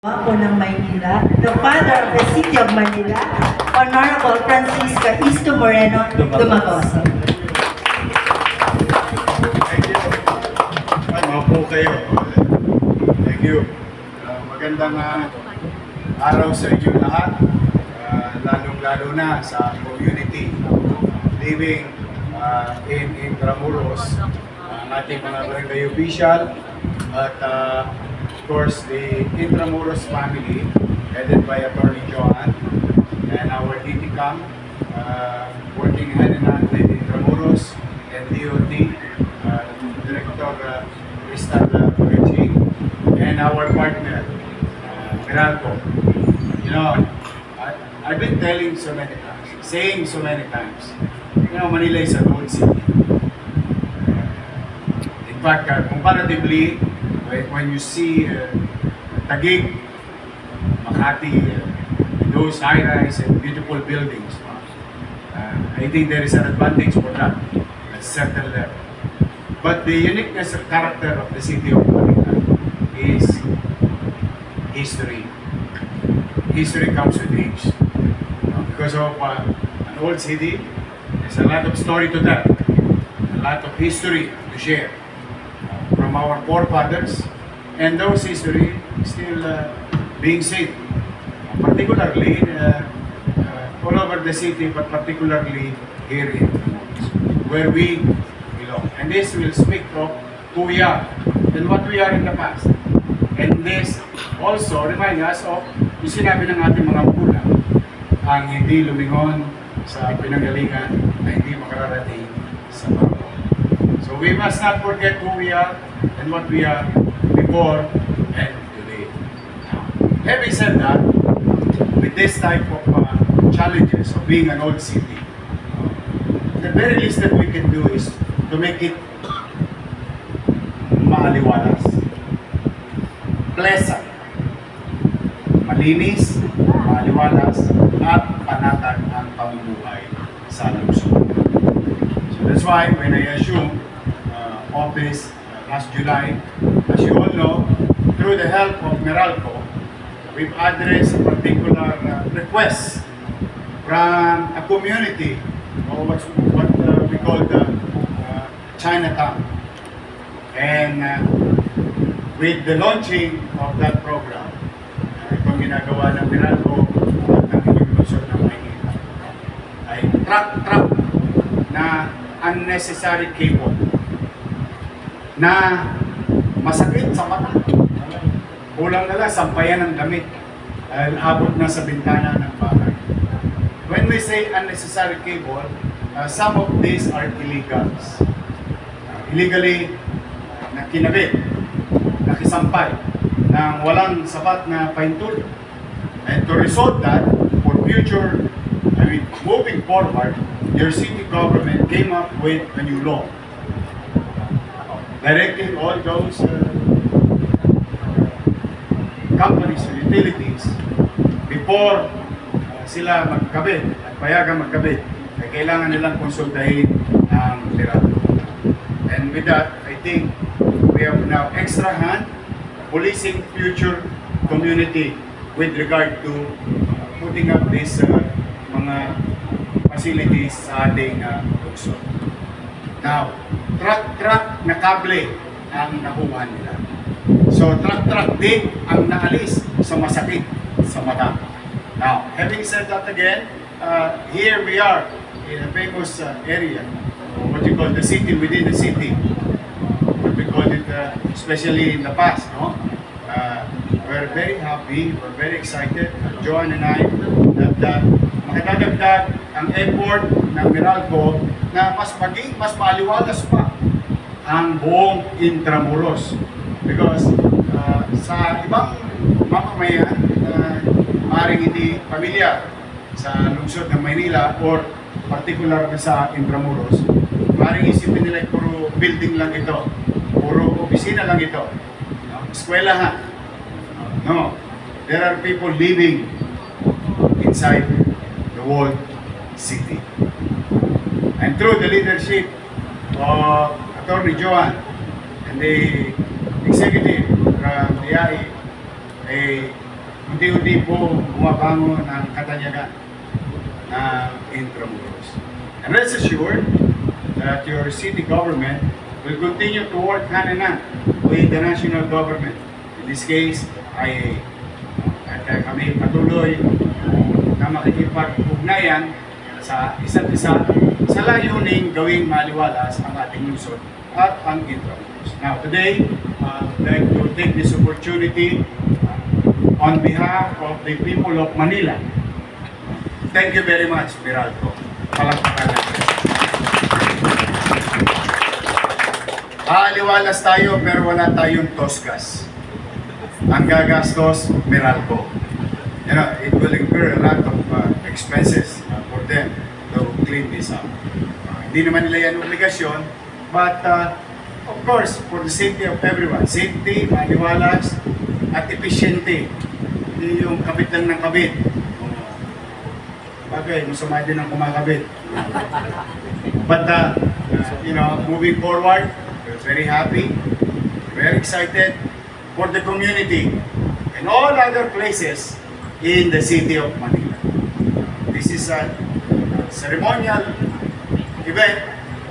Ako ng Maynila, the father of the city of Manila, Honorable Francisca Isto Moreno Dumagoso. Thank you. Mapo kayo. Thank you. Magandang araw sa inyo lahat, lalong-lalo na sa community living in Intramuros, ang ating mga barangay official at of course the Intramuros family headed by Attorney Joan and our DTCAM working hand in hand with Intramuros and DOT Director Crystal Purching and our partner Meralco. You know, I've been telling so many times, saying so many times, you know, Manila is a gold city. In fact, comparatively, when you see Taguig, Makati, those high-rise and beautiful buildings, I think there is an advantage for that at a certain level. But the uniqueness of character of the city of Manila is history. History comes with age. Because of an old city, there's a lot of story to tell, a lot of history to share from our forefathers, and those history still being saved, particularly all over the city, but particularly here in where we belong. And this will speak of who we are and what we are in the past. And this also remind us of yung sinabi ng ating mga magulang, ang hindi lumingon sa pinanggalingan ay hindi makararating sa bangko. So we must not forget who we are and what we are before and today. Having said that, with this type of challenges of being an old city, the very least that we can do is to make it maaliwalas, pleasant, malinis, maaliwalas, at panatag ang pamumuhay sa lungsod. So that's why when I assume office last July, as you all know, through the help of Meralco, we've addressed a particular request from a community, or what we call the Chinatown. And with the launching of that program, itong ginagawa ng Meralco at ng inyong lungsod ng Maynila, ay truck na unnecessary cable na masakit sa mata. Kulang na lang, sampayan ng damit. Abot na sa bintana ng bahay. When we say unnecessary cable, some of these are illegals. Illegally nakinabit, nakisampay, ng walang sapat na paintul. And to resolve that, for future, moving forward, your city government came up with a new law directing all those companies or utilities before sila magkabit at payagang magkabit ay kailangan nilang konsultahin ang Meralco. And with that, I think we have now extra hand policing future community with regard to putting up these mga facilities sa ating lungsod. Now, truck na kable ang nakuha nila. So, truck din ang naalis sa masakit sa mata. Now, having said that again, here we are in a famous area, what you call the city within the city. What we call it, especially in the past, no? We're very happy, we're very excited, Joan and I, that makadadagdag ang effort ng Meralco na mas maaliwalas pa ang buong Intramuros. Because sa ibang mamamayan maaaring hindi pamilyar sa lungsod ng Maynila or particular sa Intramuros, maaaring isipin nila puro building lang ito, puro opisina lang ito, eskwelahan. No, there are people living inside the walled city. And through the leadership of Attorney Joan and the executive from the IAE, unti-unti po bumabangon ang katanyagan ng Intramuros. And rest assured that your city government will continue to work hand in hand with the national government. In this case, IA. At kami patuloy na makikipag-ugnayan sa isa't isa sa layuning gawing maliwalas ang ating lungsod at ang Intramuros. Now, today, I'd like to take this opportunity on behalf of the people of Manila. Thank you very much, Meralco. Palakpakan natin. Aaliwalas tayo pero wala tayong tosgas. Ang gagastos, Meralco. You know, it will incur a lot of expenses for them to clean this up. Hindi naman nila yan obligasyon, but of course, for the safety of everyone, safety, maliwalas, at episyente. Hindi yung kabit lang ng kabit. Bagay, masama din ang kumakabit. But, you know, moving forward, we're very happy, very excited for the community and all other places in the city of Manila. This is a ceremonial event,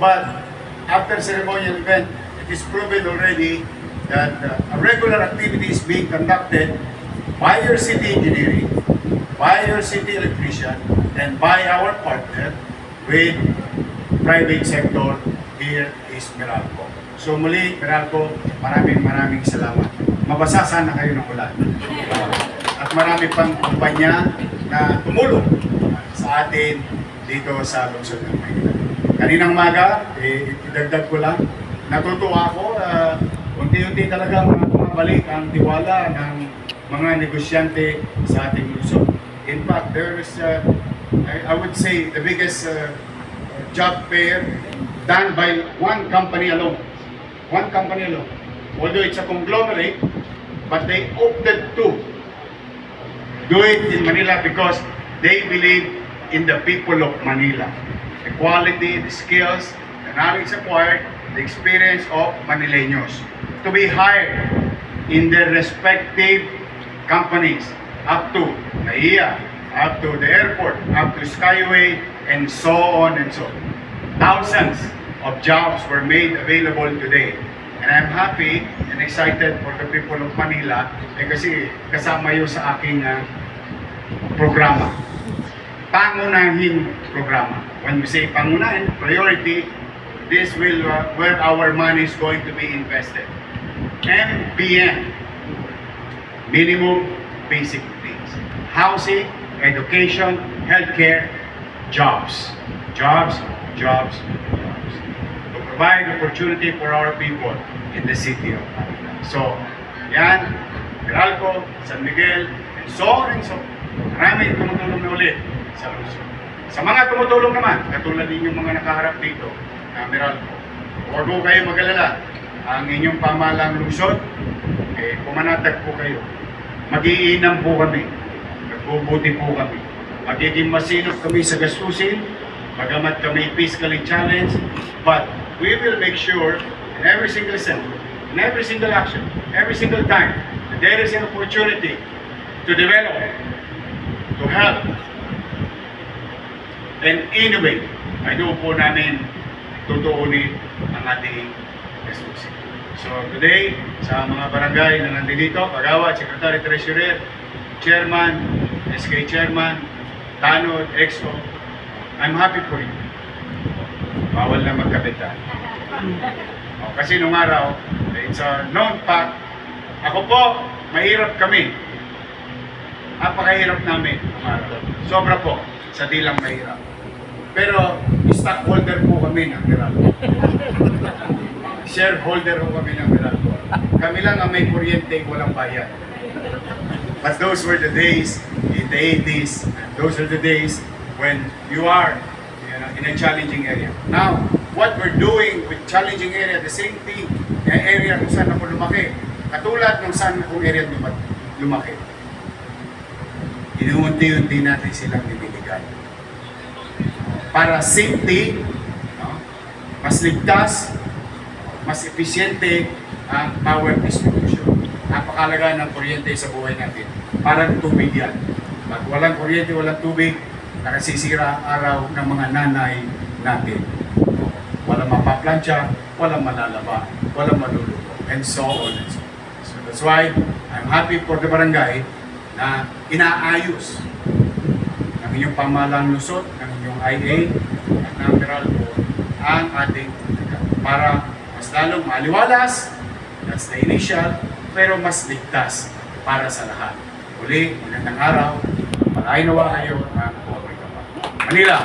but after ceremonial event, it is proven already that a regular activity is being conducted by your city engineering, by your city electrician, and by our partner with private sector here is Meralco. So muli, Meralco, maraming salamat. Mabasa sana kayo ng ulan. At marami pang kumpanya na tumulong sa atin dito sa lungsod ng Maynila. Kaninang umaga, idagdag ko lang, natutuwa ako, unti-unti talagang bumabalik ang tiwala ng mga negosyante sa ating lungsod. In fact, there is, I would say, the biggest job fair done by one company alone. One company alone. Although it's a conglomerate, but they opted to do it in Manila because they believe in the people of Manila. The quality, the skills, the knowledge acquired, the experience of Manileños to be hired in their respective companies up to NAIA, up to the airport, up to Skyway, and so on and so on. Thousands of jobs were made available today. And I'm happy and excited for the people of Manila kasi kasama yun sa aking programa. Pangunahing programa. When we say pangunahin, priority, this will where our money is going to be invested. MBN, minimum basic needs. Housing, education, healthcare, jobs. Jobs, jobs, jobs. To provide opportunity for our people in the city of Manila. So, yan, Meralco, San Miguel, and so on and so on. Maraming tumutulong na ulit sa lungsod. Sa mga tumutulong naman, katulad ninyong mga nakaharap dito, na Meralco, huwag po kayo mag-alala. Ang inyong pamahalang lungsod, pumanatag po kayo. Mag-iinam po kami. Nagbubuti po kami. Magiging masinop kami sa gastusin, bagamat kami fiscally challenged, but we will make sure in every single cent, in every single action, every single time, that there is an opportunity to develop, to help, and innovate. Ay doon po namin tutuunin ang ating gastusin. So today, sa mga barangay na nandito, Kagawad, Secretary Treasurer, Chairman, SK Chairman, Tanod, EXO, I'm happy for you. Bawal na magkapitan. Kasi nung araw, it's a known fact, ako po, mahirap kami. Napakahirap namin nung araw. Sobra po, sa dilang mahirap. Pero, stockholder po kami ng Meralco. Shareholder po kami ng Meralco. Kami lang ang may kuryente, walang bayad. But those were the days in the 80s. Those are the days when you are in a challenging area. Now, what we're doing with challenging area, the same thing, area kung saan ako lumaki. Katulad kung saan akong area lumaki. Inuunti-unti natin silang binibigay. Para safety, mas ligtas, mas episyente ang power distribution. Napakalaga ng kuryente sa buhay natin. parang tubig yan. Pag walang kuryente, walang tubig, nakasisira ang araw ng mga nanay natin. Walang mapaplansya, walang malalaba, walang maluluto, and so on and so on. So that's why I'm happy for the barangay na inaayos ng inyong pamahalang lusot, ng inyong IA at ng Meralco ang ating para mas lalong maliwalas, that's the initial, pero mas ligtas para sa lahat. Uli, magandang araw, malayo nawa kayo ng Manila.